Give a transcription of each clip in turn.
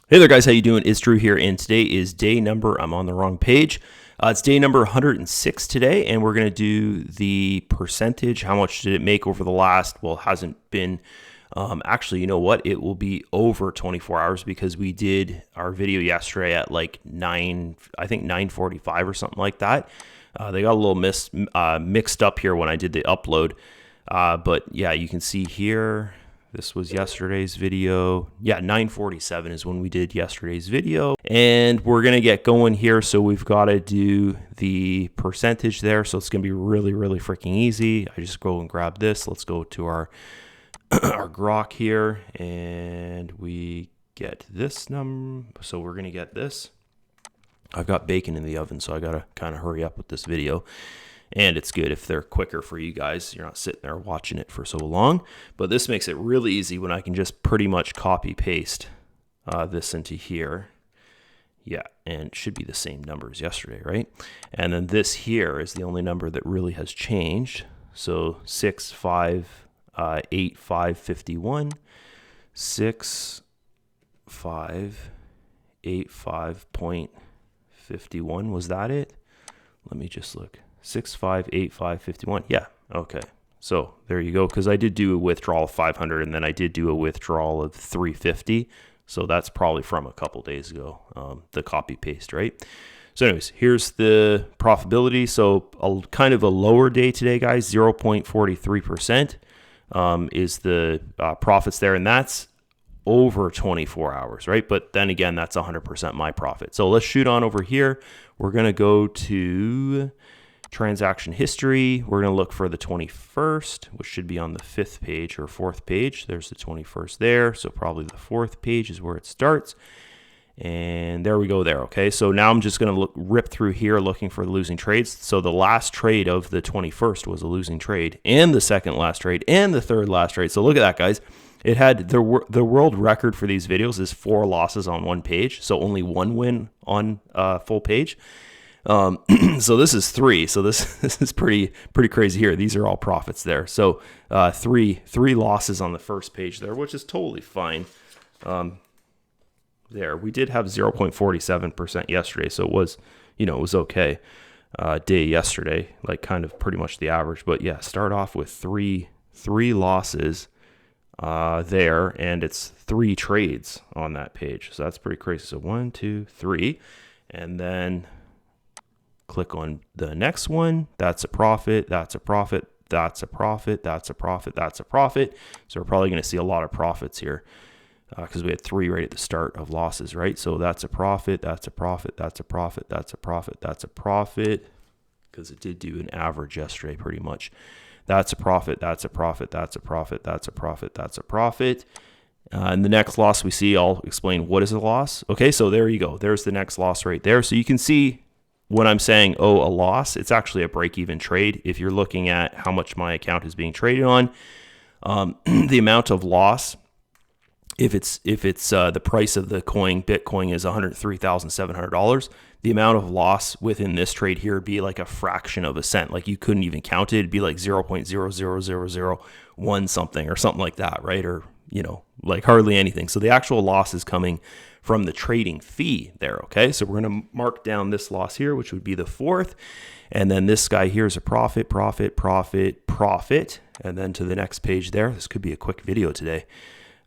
Hey there, guys. How you doing? It's Drew here, and today is day number. I'm on the wrong page. It's day number 106 today, and we're going to do the percentage. How much did it make over the last? Well, it hasn't been. Actually, you know what? It will be over 24 hours because we did our video yesterday at like 9:45 or something like that. They got a little mixed up here when I did the upload, but yeah, you can see here. This was yesterday's video. Yeah, 9:47 is when we did yesterday's video. And we're going to get going here. So we've got to do the percentage there. So it's going to be really, really freaking easy. I just go and grab this. Let's go to our, our grok here. And we get this number. So we're going to get this. I've got bacon in the oven, so I got to kind of hurry up with this video. And it's good if they're quicker for you guys. You're not sitting there watching it for so long. But this makes it really easy when I can just pretty much copy paste this into here. Yeah, and it should be the same number as yesterday, right? And then this here is the only number that really has changed. So 658551, 6585.51. Was that it? Let me just look. 658551. Yeah. Okay. So there you go. Because I did do a withdrawal of 500 and then I did do a withdrawal of 350. So that's probably from a couple days ago. The copy paste, right? So anyways, here's the profitability. So kind of a lower day today, guys. 0.43% is the profits there, and that's over 24 hours, right? But then again, that's 100% my profit. So let's shoot on over here. We're going to go to transaction history. We're going to look for the 21st, which should be on the 5th page or 4th page. There's the 21st there. So probably the 4th page is where it starts. And there we go there. Okay. So now I'm just going to rip through here looking for the losing trades. So the last trade of the 21st was a losing trade, and the second last trade, and the third last trade. So look at that, guys. It had the world record for these videos is 4 losses on one page. So only 1 win on full page. So this is 3. So this is pretty crazy here. These are all profits there. So three losses on the first page there, which is totally fine. There we did have 0.47% yesterday, so it was, it was okay. Day yesterday, like kind of pretty much the average. But yeah, start off with three losses there, and it's 3 trades on that page. So that's pretty crazy. So 1, 2, 3, and then click on the next one. That's a profit. That's a profit. That's a profit. That's a profit. That's a profit. So we're probably going to see a lot of profits here because we had 3 right at the start of losses, right? So that's a profit. That's a profit. That's a profit. That's a profit. That's a profit, because it did do an average yesterday pretty much. That's a profit. That's a profit. That's a profit. That's a profit. That's a profit. And the next loss we see, I'll explain what is a loss. Okay, so there you go. There's the next loss right there. So you can see when I'm saying, a loss, it's actually a break-even trade. If you're looking at how much my account is being traded on, the amount of loss, if it's the price of the coin, Bitcoin is $103,700, the amount of loss within this trade here would be like a fraction of a cent. Like you couldn't even count it. It'd be like 0.00001 something or something like that, right? Or, like hardly anything. So the actual loss is coming from the trading fee there, okay? So we're going to mark down this loss here, which would be the 4th. And then this guy here is a profit, profit, profit, profit. And then to the next page there. This could be a quick video today.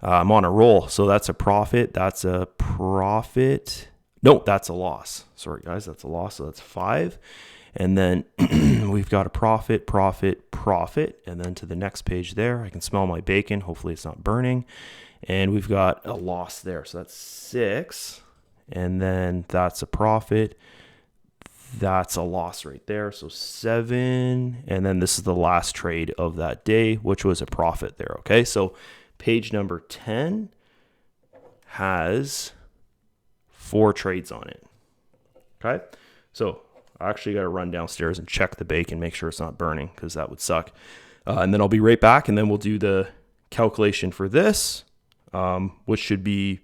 I'm on a roll. So that's a profit. That's a profit. No, that's a loss. Sorry, guys. That's a loss. So that's 5. And then we've got a profit, profit, profit. And then to the next page there, I can smell my bacon. Hopefully it's not burning. And we've got a loss there. So that's 6. And then that's a profit. That's a loss right there. So 7. And then this is the last trade of that day, which was a profit there. Okay. So page number 10 has 4 trades on it. Okay. So I actually got to run downstairs and check the bacon, make sure it's not burning, because that would suck. And then I'll be right back, and then we'll do the calculation for this, which should be,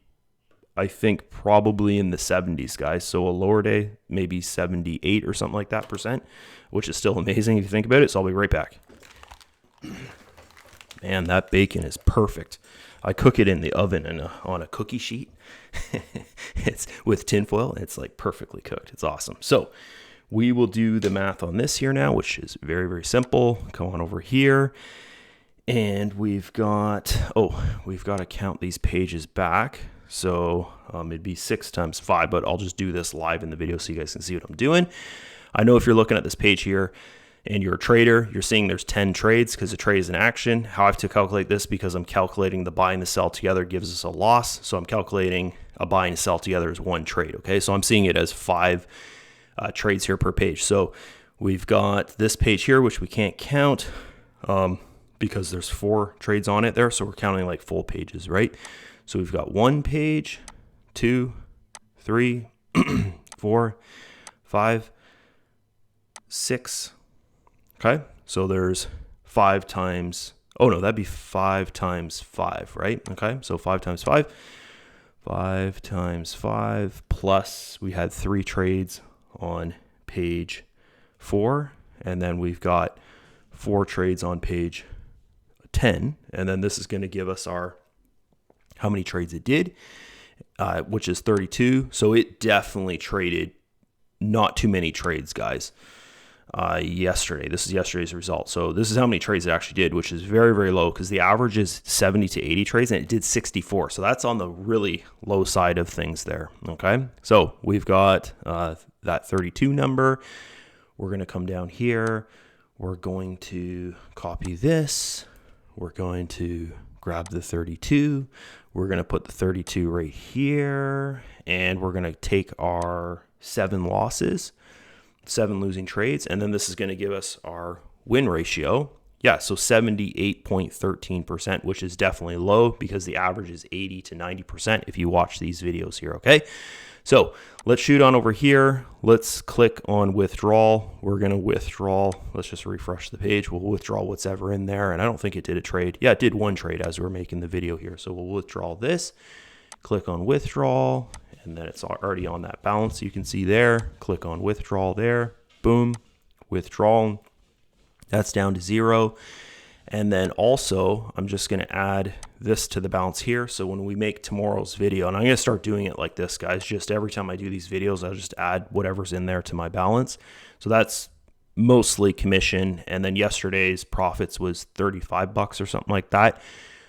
I think, probably in the 70s, guys. So a lower day, maybe 78 or something like that %, which is still amazing if you think about it. So I'll be right back. Man, that bacon is perfect. I cook it in the oven and on a cookie sheet. it's with tinfoil. It's like perfectly cooked. It's awesome. So we will do the math on this here now, which is very, very simple. Come on over here. And we've got to count these pages back. So it'd be 6 times 5, but I'll just do this live in the video so you guys can see what I'm doing. I know if you're looking at this page here and you're a trader, you're seeing there's 10 trades because the trade is in action. How I have to calculate this, because I'm calculating the buy and the sell together gives us a loss. So I'm calculating a buy and a sell together as 1 trade. Okay, so I'm seeing it as 5 trades here per page. So we've got this page here, which we can't count because there's 4 trades on it there. So we're counting like full pages, right? So we've got 1 page, 2, 3, 4, 5, 6. Okay, so there's 5 times, oh no, that'd be 5 times 5, right? Okay, so 5 times 5, 5 times 5, plus we had 3 trades on page 4, and then we've got 4 trades on page 10, and then this is going to give us our how many trades it did, which is 32. So it definitely traded not too many trades, guys. Yesterday, this is yesterday's result. So this is how many trades it actually did, which is very, very low because the average is 70 to 80 trades and it did 64. So that's on the really low side of things there. Okay, so we've got that 32 number. We're going to come down here. We're going to copy this. We're going to grab the 32. We're going to put the 32 right here, and we're going to take our 7 losses, 7 losing trades, and then this is going to give us our win ratio. Yeah, so 78.13%, which is definitely low because the average is 80 to 90% if you watch these videos here, okay? So let's shoot on over here. Let's click on withdrawal. We're going to withdraw. Let's just refresh the page. We'll withdraw what's ever in there. And I don't think it did a trade. Yeah, it did 1 trade as we're making the video here. So we'll withdraw this. Click on withdrawal. And then it's already on that balance. You can see there. Click on withdrawal there. Boom. Withdrawal. That's down to 0. And then also, I'm just going to add this to the balance here. So when we make tomorrow's video, and I'm going to start doing it like this, guys, just every time I do these videos, I'll just add whatever's in there to my balance. So that's mostly commission. And then yesterday's profits was $35 or something like that.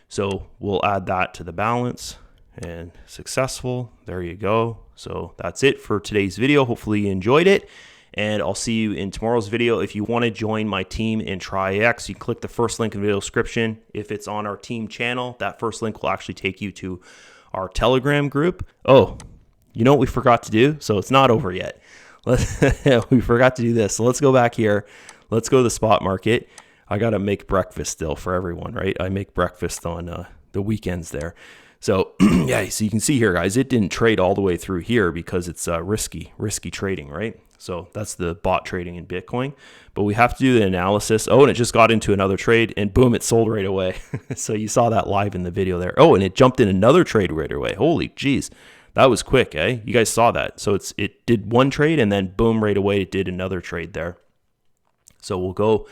So we'll add that to the balance and successful. There you go. So that's it for today's video. Hopefully you enjoyed it. And I'll see you in tomorrow's video. If you want to join my team in Traiex, you can click the first link in the video description. If it's on our team channel, that first link will actually take you to our Telegram group. Oh, you know what we forgot to do? So it's not over yet. We forgot to do this. So let's go back here. Let's go to the spot market. I got to make breakfast still for everyone, right? I make breakfast on the weekends there. So yeah, so you can see here, guys, it didn't trade all the way through here because it's risky trading, right? So that's the bot trading in Bitcoin, but we have to do the analysis. Oh, and it just got into another trade and boom, it sold right away. So you saw that live in the video there. Oh, and it jumped in another trade right away. Holy geez, that was quick, eh? You guys saw that. So it did 1 trade and then boom, right away, it did another trade there. So we'll go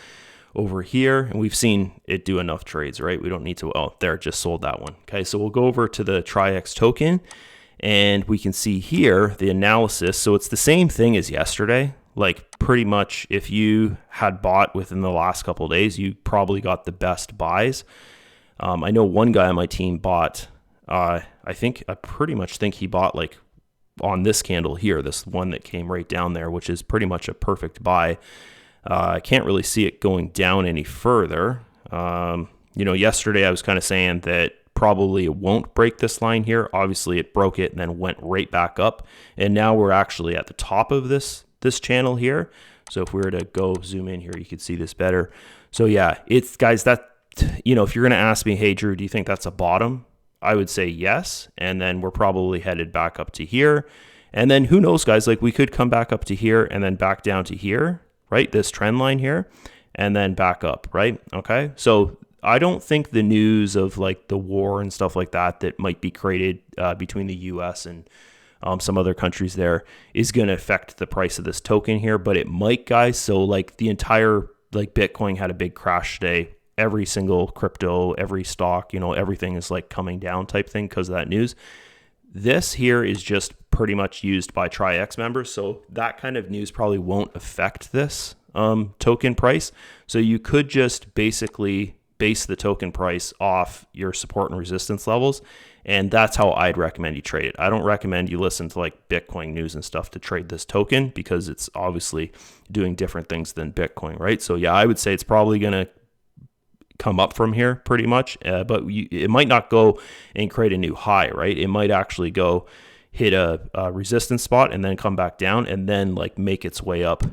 over here and we've seen it do enough trades, right? We don't need to, oh, there, it just sold that one. Okay, so we'll go over to the Traiex token. And we can see here the analysis. So it's the same thing as yesterday. Like pretty much if you had bought within the last couple of days, you probably got the best buys. I know one guy on my team bought, I pretty much think he bought like on this candle here, this one that came right down there, which is pretty much a perfect buy. I can't really see it going down any further. Yesterday I was kind of saying that probably it won't break this line here. Obviously it broke it and then went right back up. And now we're actually at the top of this channel here. So if we were to go zoom in here, you could see this better. So yeah, it's guys that, if you're going to ask me, hey Drew, do you think that's a bottom? I would say yes. And then we're probably headed back up to here. And then who knows, guys, like we could come back up to here and then back down to here, right? This trend line here and then back up, right? Okay. So I don't think the news of like the war and stuff like that might be created between the US and some other countries there is going to affect the price of this token here, but it might, guys. So like the entire, like Bitcoin had a big crash today. Every single crypto, every stock, everything is like coming down type thing because of that news. This here is just pretty much used by Traiex members. So that kind of news probably won't affect this token price. So you could just basically base the token price off your support and resistance levels. And that's how I'd recommend you trade it. I don't recommend you listen to like Bitcoin news and stuff to trade this token, because it's obviously doing different things than Bitcoin, right? So yeah, I would say it's probably going to come up from here pretty much, but it might not go and create a new high, right? It might actually go hit a resistance spot and then come back down and then like make its way up,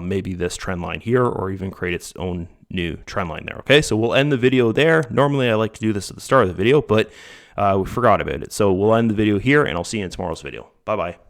maybe this trend line here, or even create its own new trend line there. Okay, so we'll end the video there. Normally I like to do this at the start of the video, but we forgot about it. So we'll end the video here, and I'll see you in tomorrow's video. Bye-bye.